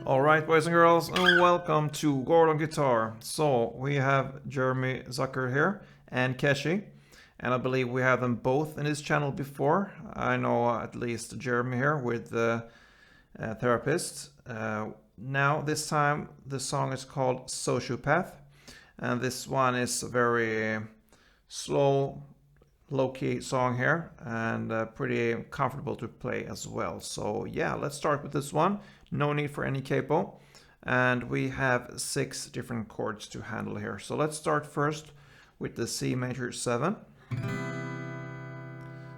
Alright, boys and girls, and welcome to Gordon Guitar. So, we have Jeremy Zucker here and KESHI, and I believe we have them both in this channel before. I know at least Jeremy here with the therapist. Now, this time, the song is called Sociopath, and this one is a very slow, low-key song here, and pretty comfortable to play as well. So yeah, let's start with this one. No need for any capo, and we have 6 different chords to handle here. So let's start first with the C major 7.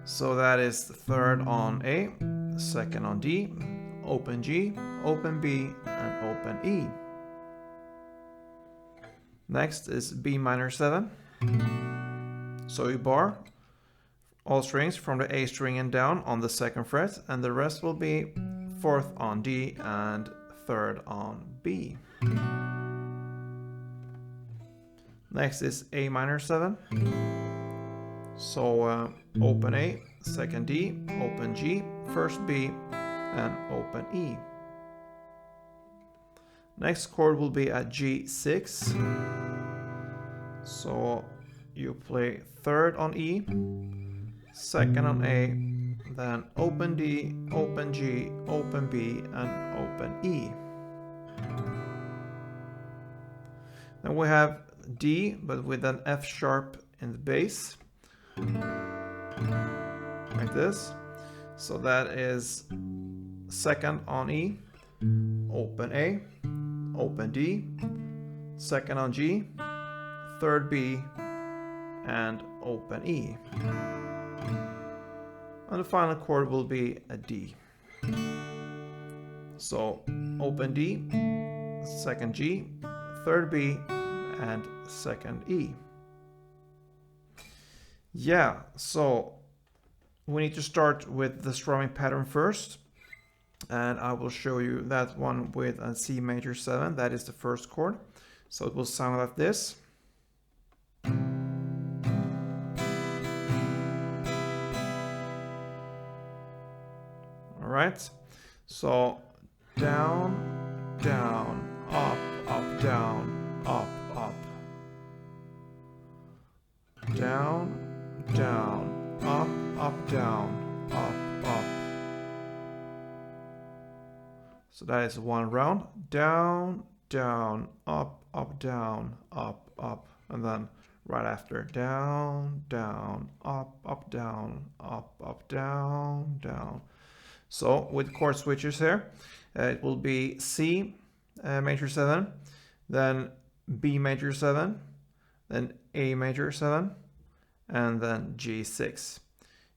So that is the 3rd on A, 2nd on D, open G, open B, and open E. Next is B minor 7. So you bar all strings from the A string and down on the 2nd fret, and the rest will be 4th on D and 3rd on B. Next is A minor 7. So open A, 2nd D, open G, 1st B, and open E. Next chord will be at G6. So you play 3rd on E, 2nd on A, then open D, open G, open B, and open E. Then we have D, but with an F sharp in the bass, like this. So that is 2nd on E, open A, open D, 2nd on G, 3rd B, and open E. And the final chord will be a D. So open D, 2nd G, 3rd B, and 2nd E. Yeah, so we need to start with the strumming pattern first, and I will show you that one with a C major 7. That is the first chord. So it will sound like this. Alright, so down, down, up, up, down, up, up. Down, down, up, up, down, up, up. So that is one round. Down, down, up, up, down, up, up. And then right after, down, down, up, down, up, down, down. So with chord switches here, it will be C major 7, then B major 7, then A major 7, and then G6.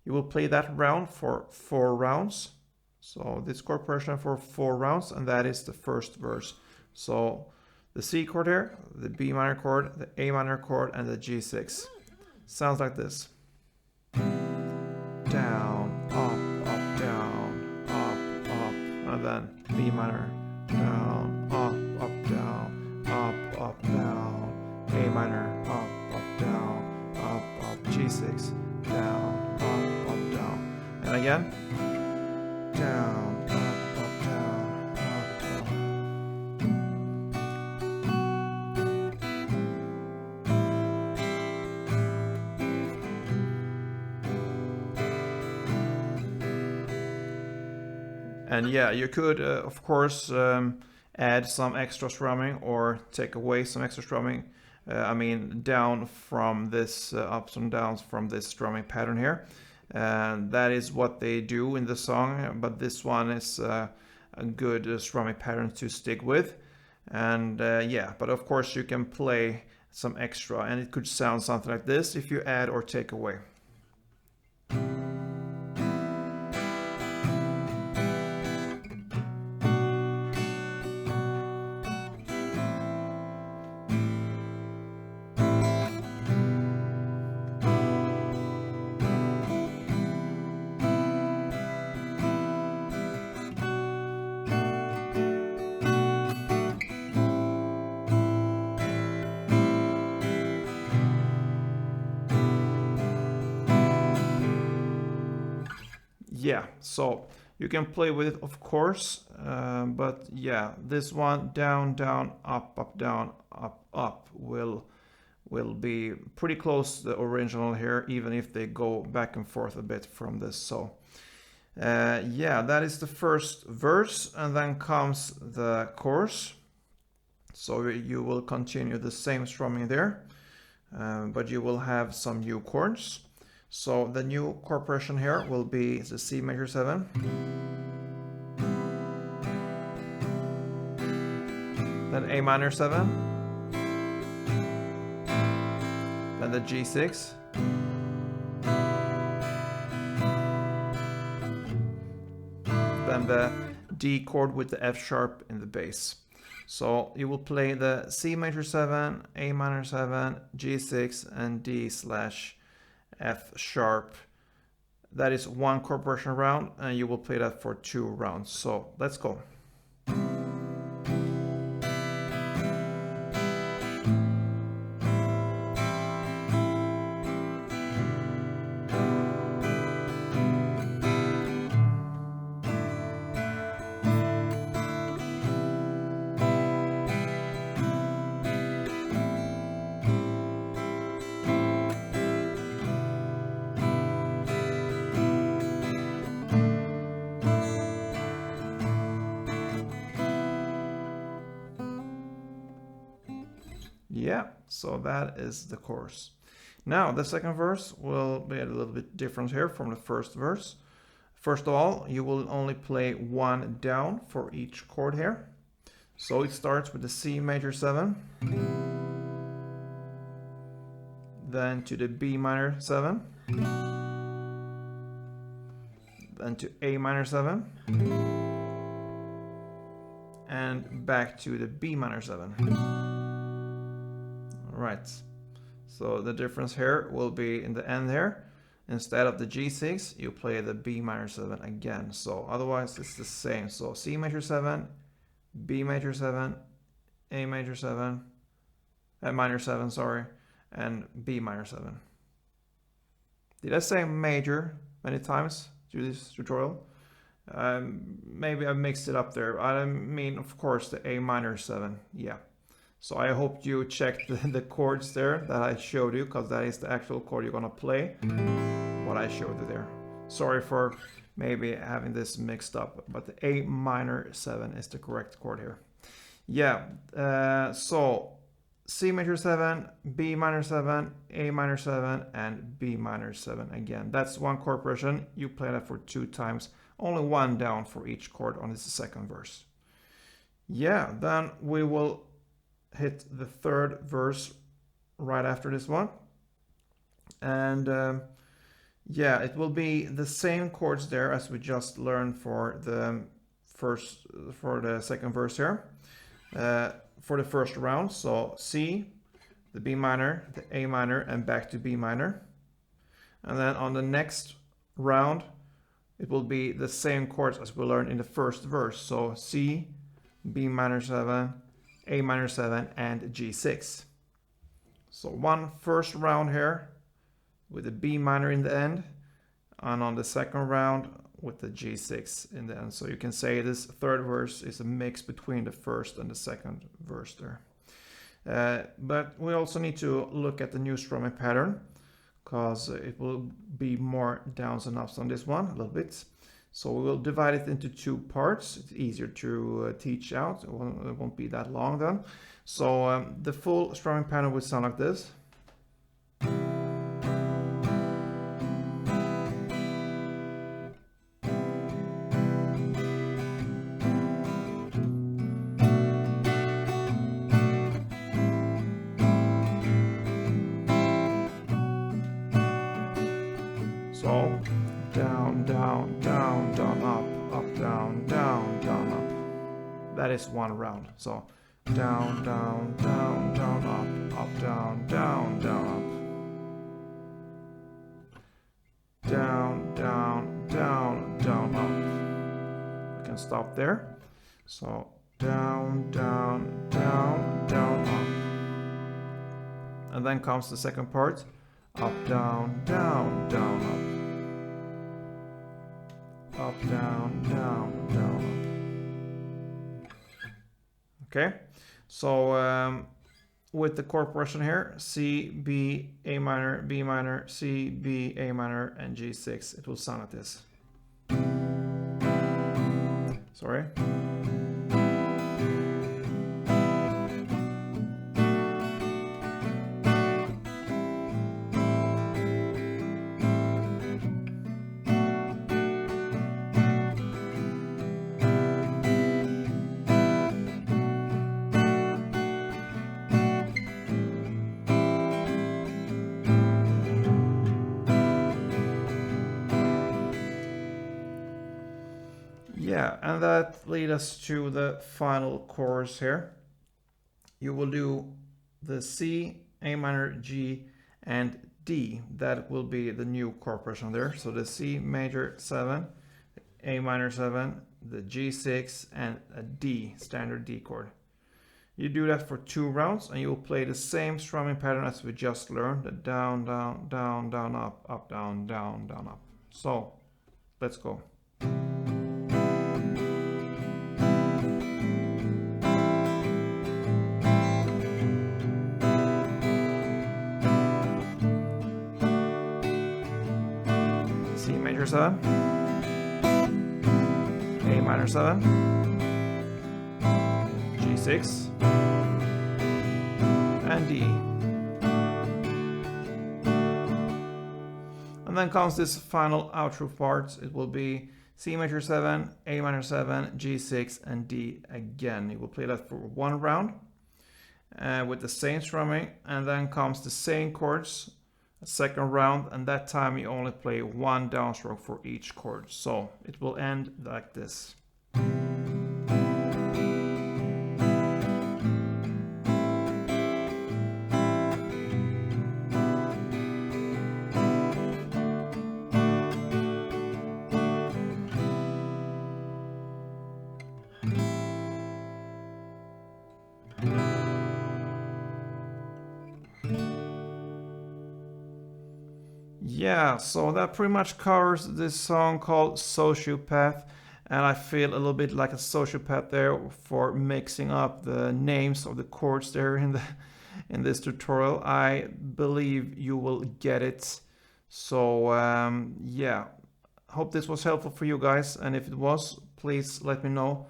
You will play that round for 4 rounds. So this chord progression for 4 rounds, and that is the first verse. So the C chord here, the B minor chord, the A minor chord, and the G6. Sounds like this. Down, up, down, up, and then B minor, down, up, down, up, down, A minor, up, down, up, G6, down, up, down, and again, down, up, down, up. And yeah, you could, of course, add some extra strumming or take away some extra strumming. I mean, down from this, ups and downs from this strumming pattern here. And that is what they do in the song, but this one is a good strumming pattern to stick with. And yeah, but of course you can play some extra, and it could sound something like this if you add or take away. Yeah, so You can play with it, of course, but yeah, this one, down, down, up, down, up, will be pretty close to the original here, even if they go back and forth a bit from this. So yeah, that is the first verse, and then comes the chorus. So you will continue the same strumming there, but you will have some new chords. So the new chord progression here will be the C major 7, then A minor 7, then the G6, then the D chord with the F sharp in the bass. So you will play the C major 7, A minor 7, G6, and D/F sharp. That is one chord progression round, and you will play that for 2 rounds. So let's go. Yeah, so that is the chorus. Now the second verse will be a little bit different here from the first verse. First of all, you will only play 1 down for each chord here. So it starts with the C major 7, then to the B minor 7, then to A minor 7, and back to the B minor 7. Right, so the difference here will be in the end here. Instead of the G6, you play the B minor 7 again. So otherwise it's the same. So C major 7, B major 7, A major 7, minor 7, sorry, and B minor 7. Did I say major many times through this tutorial? Maybe I mixed it up there. I mean, of course, the A minor 7, yeah. So I hope you checked the chords there that I showed you, because that is the actual chord you're gonna play, what I showed you there. Sorry for maybe having this mixed up, but the A minor 7 is the correct chord here. Yeah, so C major 7, B minor 7, A minor 7, and B minor 7 again. That's one chord progression. You play that for 2 times, only 1 down for each chord on this second verse. Yeah, then we will hit the third verse right after this one, and yeah, it will be the same chords there as we just learned for the second verse here, for the first round. So C, the B minor, the A minor, and back to B minor, and then on the next round it will be the same chords as we learned in the first verse. So C, B minor 7, A minor 7, and G6. So one first round here with the B minor in the end, and on the second round with the G6 in the end. So you can say this third verse is a mix between the first and the second verse there. But we also need to look at the new strumming pattern, because it will be more downs and ups on this one a little bit. So we will divide it into 2 parts. It's easier to teach out. It won't be that long then. So the full strumming pattern will sound like this. So down, down, down, down, up, down, down, down, up. That is 1 round. So down, down, down, down, up, down, down, down, up. Down, down, down, down, up. We can stop there. So down, down, down, down, up. And then comes the second part. Up, down, down, down, up. up, down, down, down, up. Okay, so with the chord progression here, C, B, A minor, B minor, C, B, A minor, and G6, it will sound like this. Sorry. Yeah, and that leads us to the final chorus here. You will do the C, A minor, G, and D. That will be the new chord progression there. So the C major 7, A minor 7, the G6, and a D, standard D chord. You do that for 2 rounds, and you will play the same strumming pattern as we just learned. The down, down, down, down, up, down, down, down, up. So let's go. C major 7, A minor 7, G6, and D. And then comes this final outro part. It will be C major 7, A minor 7, G6, and D again. You will play that for 1 round with the same strumming, and then comes the same chords. A 2nd round, and that time you only play 1 downstroke for each chord. So it will end like this. Yeah, so that pretty much covers this song called Sociopath, and I feel a little bit like a sociopath there for mixing up the names of the chords there in this tutorial. I believe you will get it. So yeah, hope this was helpful for you guys, and if it was, please let me know.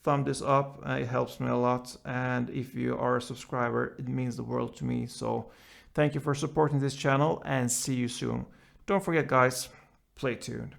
Thumb this up, it helps me a lot, and if you are a subscriber, it means the world to me. So thank you for supporting this channel, and see you soon. Don't forget guys, play tuned.